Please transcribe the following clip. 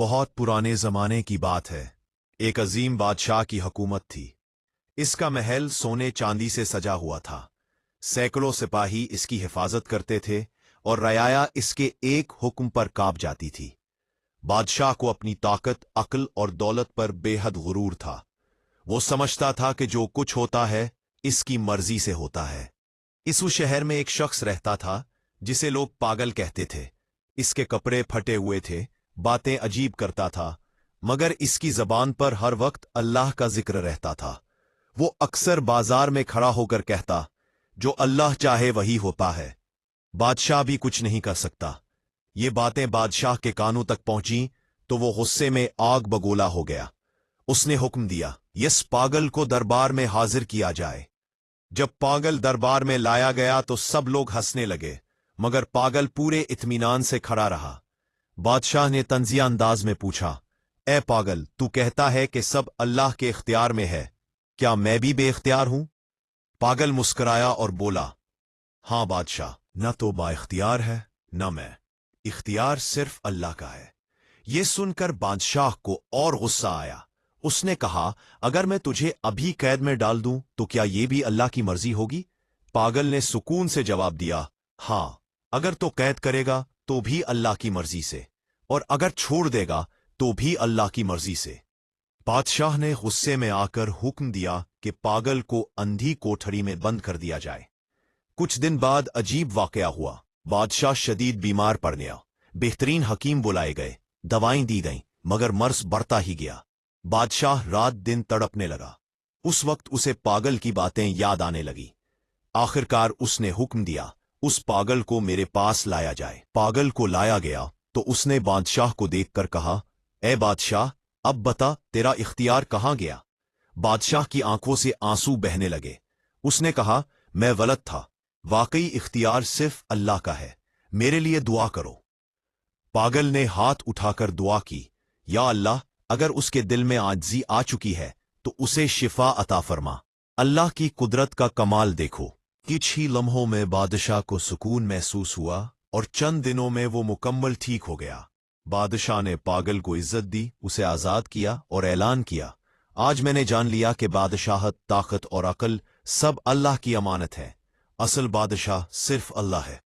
बहुत पुराने जमाने की बात है। एक अजीम बादशाह की हुकूमत थी। इसका महल सोने चांदी से सजा हुआ था। सैकड़ों सिपाही इसकी हिफाजत करते थे और रयाया इसके एक हुक्म पर कांप जाती थी। बादशाह को अपनी ताकत, अक्ल और दौलत पर बेहद गुरूर था। वो समझता था कि जो कुछ होता है इसकी मर्जी से होता है। इस शहर में एक शख्स रहता था जिसे लोग पागल कहते थे। इसके कपड़े फटे हुए थे, बातें अजीब करता था, मगर इसकी जबान पर हर वक्त अल्लाह का जिक्र रहता था। वो अक्सर बाजार में खड़ा होकर कहता, जो अल्लाह चाहे वही होता है, बादशाह भी कुछ नहीं कर सकता। ये बातें बादशाह के कानों तक पहुंची तो वो गुस्से में आग बगोला हो गया। उसने हुक्म दिया, इस पागल को दरबार में हाजिर किया जाए। जब पागल दरबार में लाया गया तो सब लोग हंसने लगे, मगर पागल पूरे इत्मीनान से खड़ा रहा। बादशाह ने तंजिया अंदाज में पूछा, ए पागल, तू कहता है कि सब अल्लाह के इख्तियार में है, क्या मैं भी बेइख्तियार हूं? पागल मुस्कुराया और बोला, हां बादशाह, न तो बाइख्तियार है न मैं, इख्तियार सिर्फ अल्लाह का है। यह सुनकर बादशाह को और गुस्सा आया। उसने कहा, अगर मैं तुझे अभी कैद में डाल दूं तो क्या यह भी अल्लाह की मर्जी होगी? पागल ने सुकून से जवाब दिया, हां, अगर तो कैद करेगा तो भी अल्लाह की मर्जी से, और अगर छोड़ देगा तो भी अल्लाह की मर्जी से। बादशाह ने गुस्से में आकर हुक्म दिया कि पागल को अंधी कोठरी में बंद कर दिया जाए। कुछ दिन बाद अजीब वाकया हुआ। बादशाह शदीद बीमार पड़ गया। बेहतरीन हकीम बुलाए गए, दवाएं दी गईं, मगर मर्ज बढ़ता ही गया। बादशाह रात दिन तड़पने लगा। उस वक्त उसे पागल की बातें याद आने लगी। आखिरकार उसने हुक्म दिया, उस पागल को मेरे पास लाया जाए। पागल को लाया गया तो उसने बादशाह को देखकर कहा, ए बादशाह, अब बता तेरा इख्तियार कहां गया? बादशाह की आंखों से आंसू बहने लगे। उसने कहा, मैं गलत था, वाकई इख्तियार सिर्फ अल्लाह का है, मेरे लिए दुआ करो। पागल ने हाथ उठाकर दुआ की, या अल्लाह, अगर उसके दिल में आजिज़ी आ चुकी है तो उसे शिफा अता फरमा। अल्लाह की कुदरत का कमाल देखो। कुछ ही लम्हों में बादशाह को सुकून महसूस हुआ और चंद दिनों में वो मुकम्मल ठीक हो गया। बादशाह ने पागल को इज्जत दी, उसे आजाद किया और ऐलान किया, आज मैंने जान लिया कि बादशाहत, ताकत और अक्ल सब अल्लाह की अमानत है। असल बादशाह सिर्फ अल्लाह है।